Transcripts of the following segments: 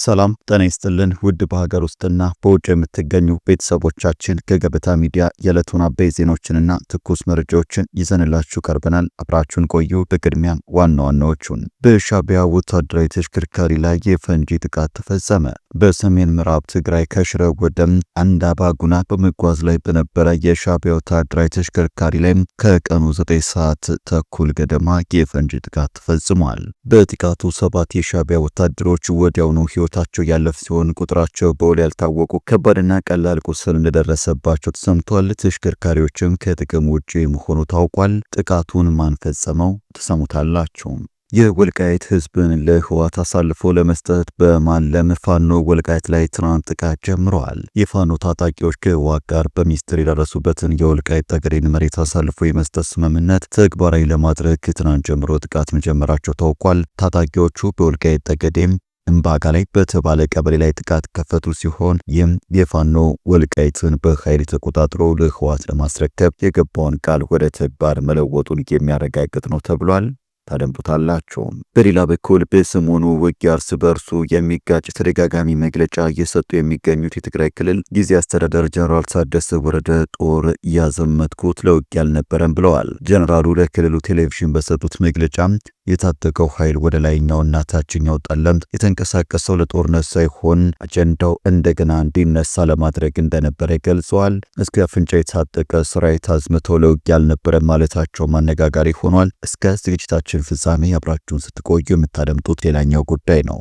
ሰላም ጤና ይስጥልን ውድ በሀገር ውስጥና በውጭ የምትገኙ ቤተሰቦቻችን ከገበታ ሚዲያ የዕለቱን አበይት ዜናዎችንና ትኩስ መረጃዎችን ይዘንላችሁ ቀርበናል። አብራችሁን ቆዩ። በቅድሚያም ዋና ዋናዎቹን። በሻዕቢያ ወታደራዊ ተሽከርካሪ ላይ የፈንጂ ጥቃት ተፈጸመ። በሰሜን ምዕራብ ትግራይ ከሽረ ወደ አንዳባጉና በመጓዝ ላይ በነበረ የሻዕቢያ ወታደራዊ ተሽከርካሪ ላይ ከቀኑ 9 ሰዓት ተኩል ገደማ የፈንጂ ጥቃት ተፈጽሟል። በጥቃቱ 7 የሻዕቢያ ወታደሮች ወዲያውኑ ሕይወታቸው ያለፈ ሲሆን ቁጥራቸው በውል ያልታወቁ ከባድና ቀላል ቁስል እንደደረሰባቸው ተሰምቷል። ተሽከርካሪዎችም ከጥቅም ውጪ መሆኑ ታውቋል። ጥቃቱን ማን ፈጸመው? ተሰሙታላችሁ። የወልቃይት ህዝብን ለህወሓት አሳልፎ ለመስጠት በማለም ፋኖ ወልቃይት ላይ ትናንት ጥቃት ጀምረዋል። የፋኖ ታጣቂዎች ከህወሓት ጋር በሚስጥር የደረሱበትን የወልቃይት ጠገዴን መሬት አሳልፎ የመስጠት ስምምነት ተግባራዊ ለማድረግ ከትናንት ጀምሮ ጥቃት መጀመራቸው ታውቋል። ታጣቂዎቹ በወልቃይት ጠገዴም እምባጋ ላይ በተባለ ቀበሌ ላይ ጥቃት ከፈቱ ሲሆን ይህም የፋኖ ወልቃይትን በኃይል ተቆጣጥሮ ለህወሓት ለማስረከብ የገባውን ቃል ወደ ተግባር መለወጡን የሚያረጋግጥ ነው ተብሏል። ታደምጡታላችሁ። በሌላ በኩል በሰሞኑ ውጊያ እርስ በርሱ የሚጋጭ ተደጋጋሚ መግለጫ እየሰጡ የሚገኙት የትግራይ ክልል ጊዜያዊ አስተዳደር ጀነራል ታደሰ ወረደ ጦር ያዘመትኩት ለውጊያ አልነበረም ብለዋል። ጀነራሉ ለክልሉ ቴሌቪዥን በሰጡት መግለጫ የታጠቀው ኃይል ወደ ላይኛውና ታችኛው ጠለምት የተንቀሳቀሰው ለጦርነት ሳይሆን አጀንዳው እንደገና እንዲነሳ ለማድረግ እንደነበረ ገልጸዋል። እስከ አፍንጫ የታጠቀ ሰራዊት አዝምተው ለውጊያ አልነበረም ማለታቸው ማነጋጋሪ ሆኗል። እስከ ዝግጅታችን ፍጻሜ አብራችሁን ስትቆዩ የምታደምጡት ሌላኛው ጉዳይ ነው።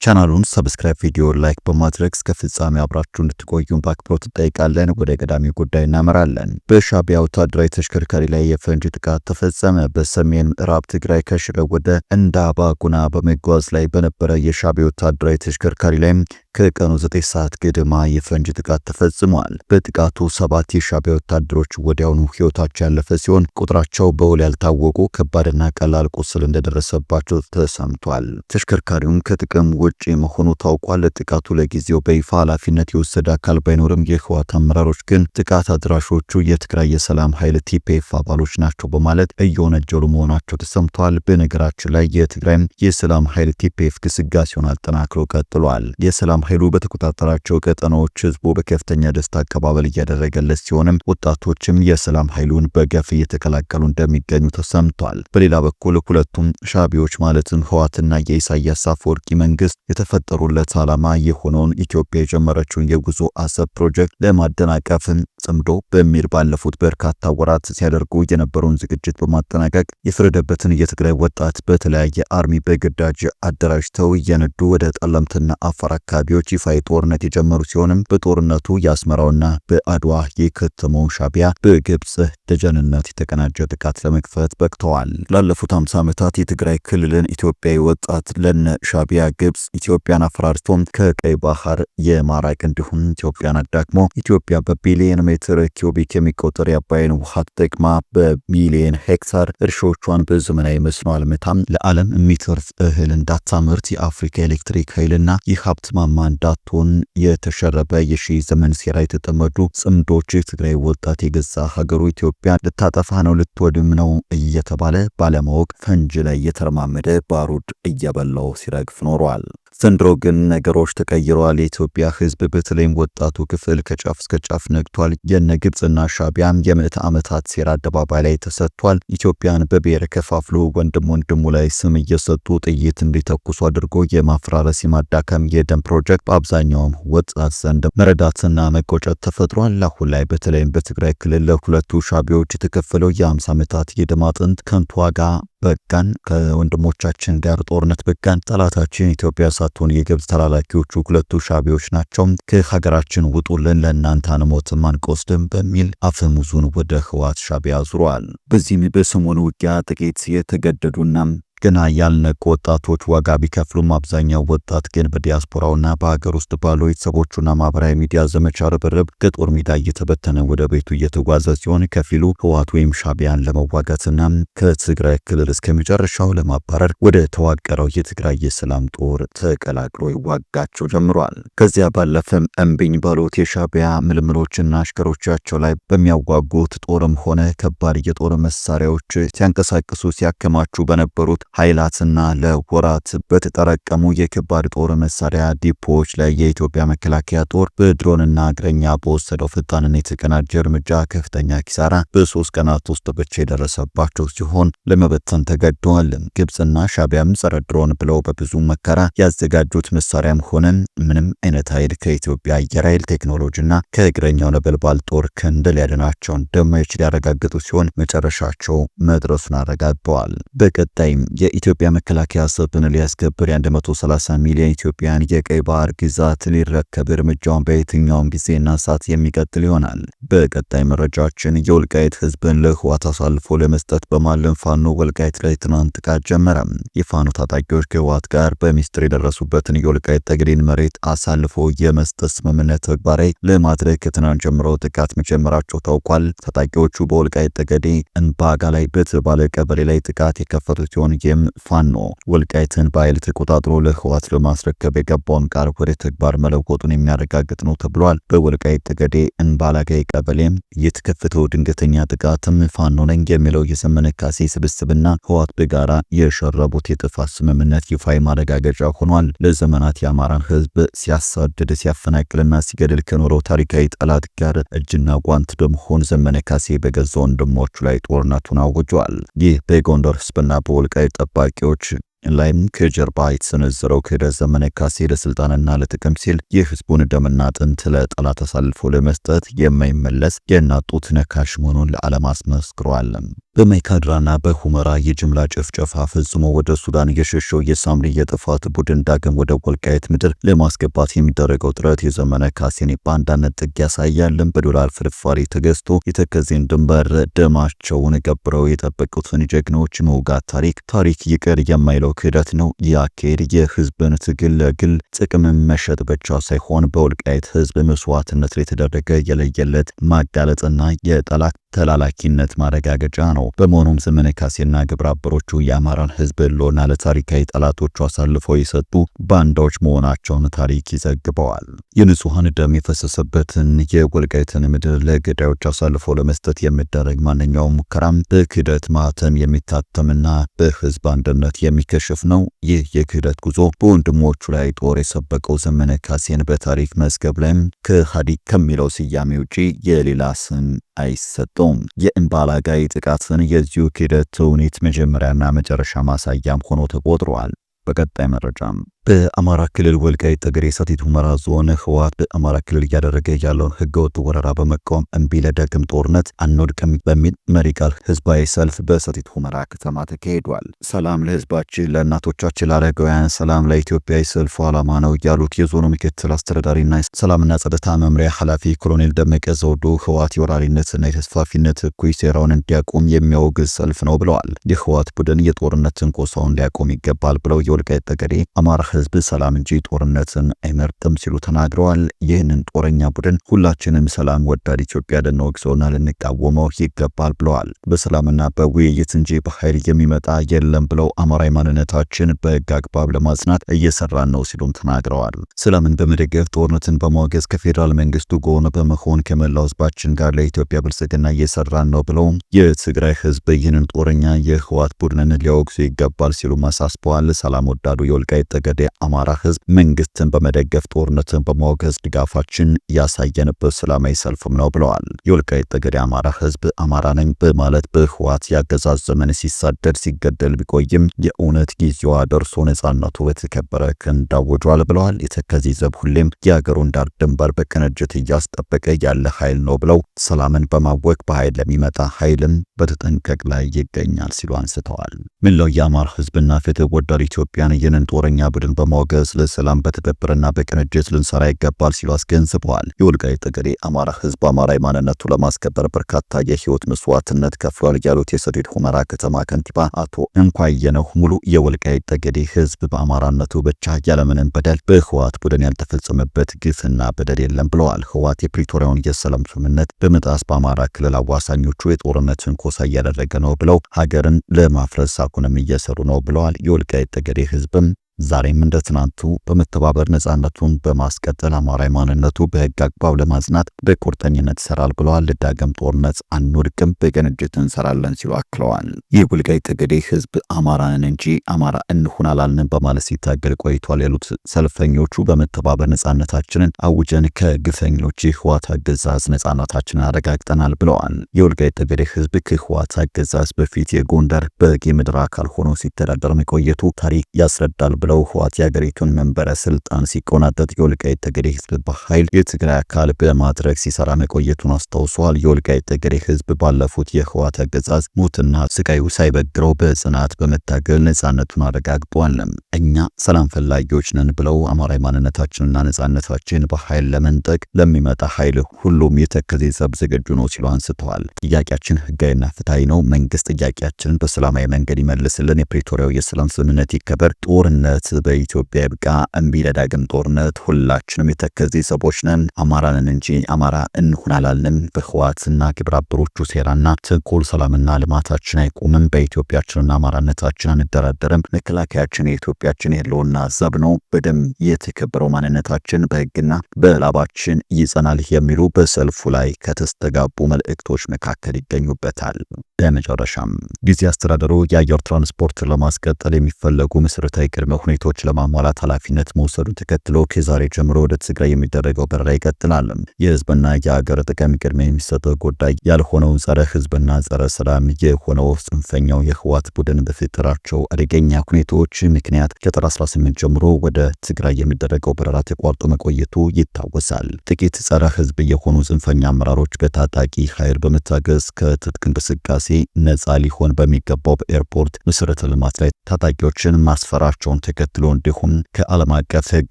ቻናሉን ሰብስክራይብ፣ ቪዲዮ ላይክ በማድረግ እስከ ፍጻሜ አብራችሁ እንድትቆዩን በአክብሮት እንጠይቃለን። ወደ ቀዳሚው ጉዳይ እናመራለን። በሻዕቢያ ወታደራዊ ተሽከርካሪ ላይ የፈንጂ ጥቃት ተፈጸመ። በሰሜን ምዕራብ ትግራይ ከሽረ ወደ እንዳባጉና በመጓዝ ላይ በነበረ የሻዕቢያ ወታደራዊ ተሽከርካሪ ላይ ከቀኑ 9 ሰዓት ገደማ የፈንጂ ጥቃት ተፈጽሟል። በጥቃቱ 7 የሻዕቢያ ወታደሮች ወዲያውኑ ሕይወታቸው ያለፈ ሲሆን ቁጥራቸው በውል ያልታወቁ ከባድና ቀላል ቁስል እንደደረሰባቸው ተሰምቷል። ተሽከርካሪውን ከጥቅም ውጪ መሆኑ ታውቋል። ጥቃቱ ለጊዜው በይፋ ኃላፊነት የወሰደ አካል ባይኖርም የህወሓት አመራሮች ግን ጥቃት አድራሾቹ የትግራይ የሰላም ኃይል ቲፒኤፍ አባሎች ናቸው በማለት እየወነጀሉ መሆናቸው ተሰምቷል። በነገራችን ላይ የትግራይ የሰላም ኃይል ቲፒኤፍ ግስጋሴውን አጠናክሮ ቀጥሏል። የሰላም ኃይሉ በተቆጣጠራቸው ቀጠናዎች ህዝቡ በከፍተኛ ደስታ አቀባበል እያደረገለት ሲሆንም ወጣቶችም የሰላም ኃይሉን በገፍ እየተቀላቀሉ እንደሚገኙ ተሰምቷል። በሌላ በኩል ሁለቱም ሻዕቢያዎች ማለትም ህወሓትና የኢሳያስ አፈወርቂ መንግስት የተፈጠሩለት ዓላማ የሆነውን ኢትዮጵያ የጀመረችውን የጉዞ አሰብ ፕሮጀክት ለማደናቀፍ ጽምዶ በሚል ባለፉት በርካታ ወራት ሲያደርጉ የነበረውን ዝግጅት በማጠናቀቅ የፈረደበትን የትግራይ ወጣት በተለያየ አርሚ በግዳጅ አደራጅተው እየነዱ ወደ ጠለምትና አፋር አካባቢዎች ይፋዊ ጦርነት የጀመሩ ሲሆንም በጦርነቱ የአስመራውና በአድዋ የከተመው ሻዕቢያ በግብጽ ደጀንነት የተቀናጀ ጥቃት ለመክፈት በቅተዋል። ላለፉት 50 ዓመታት የትግራይ ክልልን ኢትዮጵያዊ ወጣት ለነ ሻዕቢያ ግብጽ ኢትዮጵያን አፈራርቶ ከቀይ ባህር የማራቅ እንዲሁም ኢትዮጵያን አዳክሞ ኢትዮጵያ በቢሊየን ሜትር ኪዩቢክ የሚቆጠር የአባይን ውሃ ተጠቅማ በሚሊየን ሄክታር እርሻዎቿን በዘመናዊ መስኖ አልምታም ለዓለም የሚተርፍ እህል እንዳታመርት የአፍሪካ ኤሌክትሪክ ኃይልና የሀብት ማማ እንዳትሆን የተሸረበ የሺህ ዘመን ሴራ የተጠመዱ ጽምዶች የትግራይ ወጣት የገዛ ሀገሩ ኢትዮጵያ ልታጠፋ ነው ልትወድም ነው እየተባለ ባለማወቅ ፈንጅ ላይ የተረማመደ ባሩድ እያበላው ሲረግፍ ኖሯል። ዘንድሮ ግን ነገሮች ተቀይረዋል። የኢትዮጵያ ሕዝብ በተለይም ወጣቱ ክፍል ከጫፍ እስከ ጫፍ ነግቷል። የነ ግብጽና ሻዕቢያ የምዕተ ዓመታት ሴራ አደባባይ ላይ ተሰጥቷል። ኢትዮጵያን በብሔር ከፋፍሎ ወንድሙ ላይ ስም እየሰጡ ጥይት እንዲተኩሱ አድርጎ የማፍራረስ የማዳከም የደም ፕሮጀክት በአብዛኛውም ወጣት ዘንድ መረዳትና መቆጨት ተፈጥሯል። አሁን ላይ በተለይም በትግራይ ክልል ለሁለቱ ሻዕቢያዎች የተከፈለው የ50 ዓመታት የደም አጥንት ከንቱ ዋጋ በቃን፣ ከወንድሞቻችን ጋር ጦርነት በቃን፣ ጠላታችን ኢትዮጵያ ሳትሆን የግብጽ ተላላኪዎቹ ሁለቱ ሻዕቢያዎች ናቸው፣ ከሀገራችን ውጡልን፣ ለእናንተ አንሞትም አንቆስድም በሚል አፈሙዙን ወደ ህወሓት ሻዕቢያ ዙሯል። በዚህም በሰሞኑ ውጊያ ጥቂት የተገደዱና ገና ያልነቁ ወጣቶች ዋጋ ቢከፍሉም አብዛኛው ወጣት ግን በዲያስፖራውና በሀገር ውስጥ ባሉ ቤተሰቦቹና ማህበራዊ ሚዲያ ዘመቻ ርብርብ ከጦር ሜዳ እየተበተነ ወደ ቤቱ እየተጓዘ ሲሆን ከፊሉ ህወሓት ወይም ሻዕቢያን ለመዋጋትና ከትግራይ ክልል እስከ መጨረሻው ለማባረር ወደ ተዋቀረው የትግራይ የሰላም ጦር ተቀላቅሎ ይዋጋቸው ጀምሯል። ከዚያ ባለፈም እምቢኝ ባሉት የሻዕቢያ ምልምሎችና አሽከሮቻቸው ላይ በሚያዋጉት ጦርም ሆነ ከባድ የጦር መሳሪያዎች ሲያንቀሳቅሱ ሲያከማቹ በነበሩት ኃይላትና ለወራት በተጠረቀሙ የከባድ ጦር መሳሪያ ዲፖዎች ላይ የኢትዮጵያ መከላከያ ጦር በድሮንና እግረኛ በወሰደው ፈጣንና የተቀናጀ እርምጃ ከፍተኛ ኪሳራ በ3 ቀናት ውስጥ ብቻ የደረሰባቸው ሲሆን ለመበተን ተገደዋል። ግብጽና ሻዕቢያም ጸረ ድሮን ብለው በብዙ መከራ ያዘጋጁት መሳሪያም ሆነ ምንም አይነት ኃይል ከኢትዮጵያ አየር ኃይል ቴክኖሎጂና ከእግረኛው ነበልባል ጦር ክንድ ሊያድናቸው እንደማይችል ያረጋገጡ ሲሆን መጨረሻቸው መድረሱን አረጋግጠዋል። በቀጣይም የኢትዮጵያ መከላከያ ሰብን ሊያስከብር የ130 ሚሊዮን ኢትዮጵያን የቀይ ባህር ግዛት ሊረከብ እርምጃውን በየትኛውም ጊዜና ሰዓት የሚቀጥል ይሆናል። በቀጣይ መረጃችን የወልቃይት ህዝብን ለህወሓት አሳልፎ ለመስጠት በማለም ፋኖ ወልቃይት ላይ ትናንት ጥቃት ጀመረ። የፋኖ ታጣቂዎች ከህወሓት ጋር በሚስጥር የደረሱበትን የወልቃይት ጠገዴን መሬት አሳልፎ የመስጠት ስምምነት ተግባራዊ ለማድረግ ከትናንት ጀምሮ ጥቃት መጀመራቸው ታውቋል። ታጣቂዎቹ በወልቃይት ጠገዴ እንባጋ ላይ በተባለ ቀበሌ ላይ ጥቃት የከፈቱ ሲሆን ይህም ፋኖ ወልቃይትን በኃይል ተቆጣጥሮ ለህወሓት ለማስረከብ የገባውን ቃል ወደ ተግባር መለወጡን የሚያረጋግጥ ነው ተብሏል። በወልቃይት ጠገዴ እንባላጋይ ቀበሌ የተከፈተው ድንገተኛ ጥቃትም ፋኖ ነኝ የሚለው የዘመነ ካሴ ስብስብና ህወሓት በጋራ የሸረቡት የጥፋት ስምምነት ይፋዊ ማረጋገጫ ሆኗል። ለዘመናት የአማራን ህዝብ ሲያሳድድ ሲያፈናቅልና ሲገድል ከኖረው ታሪካዊ ጠላት ጋር እጅና ጓንት በመሆን ዘመነ ካሴ በገዛ ወንድሞቹ ላይ ጦርነቱን አውጇል። ይህ በጎንደር ህዝብና በወልቃይት ጠባቂዎች ላይም ከጀርባ የተሰነዘረው ክህደት ዘመነ ካሴ ለስልጣንና ለጥቅም ሲል የህዝቡን ደምና አጥንት ለጠላት አሳልፎ ለመስጠት የማይመለስ የእናት ጡት ነካሽ መሆኑን ለዓለም አስመስክሯል። በማይካድራና በሁመራ የጅምላ ጭፍጨፋ ፈጽሞ ወደ ሱዳን የሸሸው የሳምሪ የጥፋት ቡድን ዳግም ወደ ወልቃይት ምድር ለማስገባት የሚደረገው ጥረት የዘመነ ካሴን ባንዳነት ጥግ ያሳያል። በዶላር ፍርፋሪ ተገዝቶ የተከዜን ድንበር ደማቸውን ገብረው የጠበቁትን ጀግኖች መውጋት ታሪክ ይቅር የማይለው ክህደት ነው። ያካሄድ የህዝብን ትግል ለግል ጥቅም መሸጥ ብቻ ሳይሆን በወልቃይት ህዝብ መስዋዕትነት ላይ የተደረገ የለየለት ማጋለጥና የጠላት ተላላኪነት ማረጋገጫ ነው። በመሆኑም ዘመነ ካሴና ግብረ አበሮቹ የአማራን ህዝብ ህልውና ለታሪካዊ ጠላቶቹ አሳልፈው የሰጡ ባንዳዎች መሆናቸውን ታሪክ ይዘግበዋል። የንጹሃን ደም የፈሰሰበትን የወልቃይትን ምድር ለገዳዮች አሳልፈው ለመስጠት የሚደረግ ማንኛውም ሙከራም በክህደት ማህተም የሚታተምና በህዝብ አንድነት የሚከሽፍ ነው። ይህ የክህደት ጉዞ በወንድሞቹ ላይ ጦር የሰበቀው ዘመነ ካሴን በታሪክ መዝገብ ላይም ከሃዲ ከሚለው ስያሜ ውጪ የሌላ ስም አይሰጠውም። የእምባላጋይ ጥቃትን የዚሁ ክህደት ተውኔት መጀመሪያና መጨረሻ ማሳያም ሆኖ ተቆጥሯል። በቀጣይ መረጃም በአማራ ክልል ወልቃይት ጠገዴ ሰቲት ሁመራ ዞን ህወሓት በአማራ ክልል እያደረገ ያለውን ህገወጥ ወረራ በመቃወም እምቢ ለዳግም ጦርነት አንወድቅም በሚል መሪ ቃል ህዝባዊ ሰልፍ በሰቲት ሁመራ ከተማ ተካሂዷል። ሰላም ለህዝባችን፣ ለእናቶቻችን፣ ለአረጋውያን፣ ሰላም ለኢትዮጵያ የሰልፉ ዓላማ ነው ያሉት የዞኑ ምክትል አስተዳዳሪና ሰላምና ጸጥታ መምሪያ ኃላፊ ኮሎኔል ደመቀ ዘውዱ ህወሓት የወራሪነትና የተስፋፊነት እኩይ ሴራውን እንዲያቆም የሚያወግዝ ሰልፍ ነው ብለዋል። የህወሓት ቡድን የጦርነት ትንኮሳውን ሊያቆም ይገባል ብለው የወልቃይት ጠገዴ አማራ ህዝብ ሰላም እንጂ ጦርነትን አይመርጥም ሲሉ ተናግረዋል። ይህንን ጦረኛ ቡድን ሁላችንም ሰላም ወዳድ ኢትዮጵያ ልንወግዘውና ልንቃወመው ይገባል ብለዋል። በሰላምና በውይይት እንጂ በኃይል የሚመጣ የለም ብለው አማራዊ ማንነታችን በህግ አግባብ ለማጽናት እየሰራን ነው ሲሉም ተናግረዋል። ሰላምን በመደገፍ ጦርነትን በማውገዝ ከፌዴራል መንግስቱ ጎን በመሆን ከመላው ህዝባችን ጋር ለኢትዮጵያ ብልጽግና እየሰራን ነው ብለው የትግራይ ህዝብ ይህንን ጦረኛ የህወሓት ቡድንን ሊያወግዙ ይገባል ሲሉ አሳስበዋል። ሰላም ወዳዱ የወልቃይት ጠገዴ አማራ ህዝብ መንግስትን በመደገፍ ጦርነትን በማውገዝ ድጋፋችን ያሳየንበት ሰላማዊ ሰልፍም ነው ብለዋል። የወልቃይት ጠገዴ አማራ ህዝብ አማራ ነኝ በማለት በህወሓት ያገዛዝ ዘመን ሲሳደድ ሲገደል ቢቆይም የእውነት ጊዜዋ ደርሶ ነጻነቱ በተከበረ ክንድ አውጇል ብለዋል። የተከዜ ዘብ ሁሌም የሀገሩን ዳር ድንበር በቅንጅት እያስጠበቀ ያለ ኃይል ነው ብለው ሰላምን በማወቅ በኃይል ለሚመጣ ኃይልም በተጠንቀቅ ላይ ይገኛል ሲሉ አንስተዋል። ምንለው የአማራ ህዝብና ፍትህ ወዳድ ኢትዮጵያን ይህንን ጦረኛ ቡድን ኃይሎችን በማውገዝ ለሰላም በትብብርና በቅንጅት ልንሰራ ይገባል ሲሉ አስገንዝበዋል። የወልቃይት ጠገዴ አማራ ህዝብ አማራዊ ማንነቱ ለማስከበር በርካታ የህይወት መስዋዕትነት ከፍሏል ያሉት የሰቲት ሁመራ ከተማ ከንቲባ አቶ እንኳየነው ሙሉ የወልቃይት ጠገዴ ህዝብ በአማራነቱ ብቻ ያለምንም በደል በህወሓት ቡድን ያልተፈጸመበት ግፍና በደል የለም ብለዋል። ህወሓት የፕሪቶሪያውን የሰላም ስምምነት በመጣስ በአማራ ክልል አዋሳኞቹ የጦርነት ትንኮሳ እያደረገ ነው ብለው ሀገርን ለማፍረስ አሁንም እየሰሩ ነው ብለዋል። የወልቃይት ጠገዴ ህዝብም ዛሬም እንደ ትናንቱ በመተባበር ነጻነቱን በማስቀጠል አማራዊ ማንነቱ በህግ አግባብ ለማጽናት በቁርጠኝነት ይሰራል ብለዋል። ለዳግም ጦርነት አንወድቅም፣ በቅንጅት እንሰራለን ሲሉ አክለዋል። የወልቃይት ጠገዴ ህዝብ አማራንን እንጂ አማራ እንሁን አላልንም በማለት ሲታገል ቆይቷል ያሉት ሰልፈኞቹ በመተባበር ነጻነታችንን አውጀን ከግፈኞች የህወሓት አገዛዝ ነጻነታችንን አረጋግጠናል ብለዋል። የወልቃይት ጠገዴ ህዝብ ከህወሓት አገዛዝ በፊት የጎንደር በጌ ምድር አካል ሆኖ ሲተዳደር መቆየቱ ታሪክ ያስረዳል ብለው ህወሓት የሀገሪቱን መንበረ ስልጣን ሲቆናጠጥ የወልቃይት ጠገዴ ህዝብ በኃይል የትግራይ አካል በማድረግ ሲሰራ መቆየቱን አስታውሰዋል። የወልቃይት ጠገዴ ህዝብ ባለፉት የህወሓት አገዛዝ ሞትና ስቃዩ ሳይበግረው በጽናት በመታገል ነጻነቱን አረጋግጧል። እኛ ሰላም ፈላጊዎች ነን ብለው አማራዊ ማንነታችንና ነጻነታችን በኃይል ለመንጠቅ ለሚመጣ ኃይል ሁሉም የተከዜ ዘብ ዝግጁ ነው ሲሉ አንስተዋል። ጥያቄያችን ህጋዊና ፍትሃዊ ነው። መንግስት ጥያቄያችንን በሰላማዊ መንገድ ይመልስልን። የፕሪቶሪያው የሰላም ስምምነት ይከበር። ጦርነት በኢትዮጵያ ይብቃ። እምቢ ለዳግም ጦርነት። ሁላችንም የተከዜ ሰቦች ነን። አማራንን እንጂ አማራ እንሁን አላልንም። በህወሓትና ግብረ አበሮቹ ሴራና ተንኮል ሰላምና ልማታችን አይቆምም። በኢትዮጵያችንና አማራነታችን አንደራደርም። መከላከያችን የኢትዮጵያችን የህልውና ዘብ ነው። በደም የተከበረው ማንነታችን በህግና በላባችን ይጸናል የሚሉ በሰልፉ ላይ ከተስተጋቡ መልእክቶች መካከል ይገኙበታል። በመጨረሻም ጊዜ አስተዳደሩ የአየር ትራንስፖርት ለማስቀጠል የሚፈለጉ መሰረታዊ ቅድመ ሁኔታዎች ለማሟላት ኃላፊነት መውሰዱን ተከትሎ ከዛሬ ጀምሮ ወደ ትግራይ የሚደረገው በረራ ይቀጥላል። የህዝብና የሀገር ጥቅም ቅድሚያ የሚሰጠው ጉዳይ ያልሆነው ጸረ ህዝብና ጸረ ሰላም የሆነው ጽንፈኛው የህወሓት ቡድን በፈጠራቸው አደገኛ ሁኔታዎች ምክንያት ከጥር 18 ጀምሮ ወደ ትግራይ የሚደረገው በረራ ተቋርጦ መቆየቱ ይታወሳል። ጥቂት ጸረ ህዝብ የሆኑ ጽንፈኛ አመራሮች በታጣቂ ኃይል በመታገዝ ከትጥቅ እንቅስቃሴ ነፃ ሊሆን በሚገባው በኤርፖርት መሰረተ ልማት ላይ ታጣቂዎችን ማስፈራቸውን ተከትሎ እንዲሁም ከዓለም አቀፍ ህግ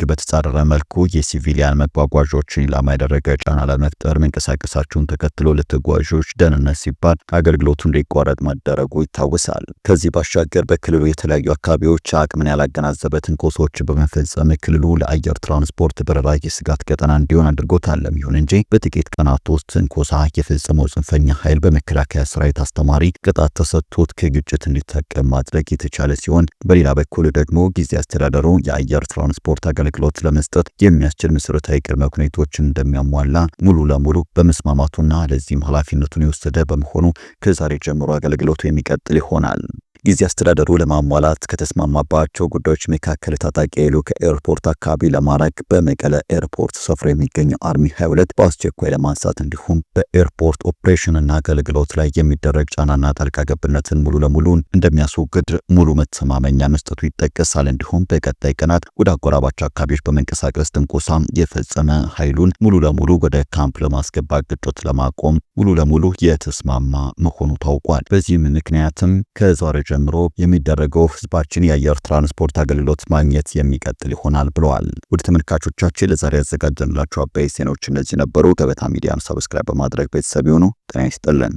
በተጻረረ መልኩ የሲቪሊያን መጓጓዦችን ኢላማ ያደረገ ጫና ለመፍጠር መንቀሳቀሳቸውን ተከትሎ ለተጓዦች ደህንነት ሲባል አገልግሎቱ እንዲቋረጥ መደረጉ ይታወሳል። ከዚህ ባሻገር በክልሉ የተለያዩ አካባቢዎች አቅምን ያላገናዘበ ትንኮሳዎችን በመፈጸም ክልሉ ለአየር ትራንስፖርት በረራ የስጋት ቀጠና እንዲሆን አድርጎታል። ይሁን እንጂ በጥቂት ቀናት ውስጥ ትንኮሳ የፈጸመው ጽንፈኛ ኃይል በመከላከያ ሰራዊት አስተማሪ ቅጣት ተሰጥቶት ከግጭት እንዲታቀብ ማድረግ የተቻለ ሲሆን በሌላ በኩል ደግሞ ጊዜ አስተዳደሩ የአየር ትራንስፖርት አገልግሎት ለመስጠት የሚያስችል መሰረታዊ ቅድመ ሁኔታዎችን እንደሚያሟላ ሙሉ ለሙሉ በመስማማቱና ለዚህም ኃላፊነቱን የወሰደ በመሆኑ ከዛሬ ጀምሮ አገልግሎቱ የሚቀጥል ይሆናል። ጊዜ አስተዳደሩ ለማሟላት ከተስማማባቸው ጉዳዮች መካከል ታጣቂ ኃይሉ ከኤርፖርት አካባቢ ለማራቅ በመቀለ ኤርፖርት ሰፍሮ የሚገኘው አርሚ 22 በአስቸኳይ ለማንሳት እንዲሁም በኤርፖርት ኦፕሬሽንና አገልግሎት ላይ የሚደረግ ጫናና ጣልቃ ገብነትን ሙሉ ለሙሉ እንደሚያስወግድ ሙሉ መተማመኛ መስጠቱ ይጠቀሳል። እንዲሁም በቀጣይ ቀናት ወደ አጎራባች አካባቢዎች በመንቀሳቀስ ትንኮሳ የፈጸመ ኃይሉን ሙሉ ለሙሉ ወደ ካምፕ ለማስገባት ግጭት ለማቆም ሙሉ ለሙሉ የተስማማ መሆኑ ታውቋል። በዚህም ምክንያትም ከዛሬ ጀምሮ የሚደረገው ህዝባችን የአየር ትራንስፖርት አገልግሎት ማግኘት የሚቀጥል ይሆናል ብለዋል። ወደ ተመልካቾቻችን ለዛሬ ያዘጋጀንላችሁ አበይት ዜናዎች እነዚህ ነበሩ። ገበታ ሚዲያን ሰብስክራይብ በማድረግ ቤተሰብ ይሁኑ። ጤና ይስጥልን።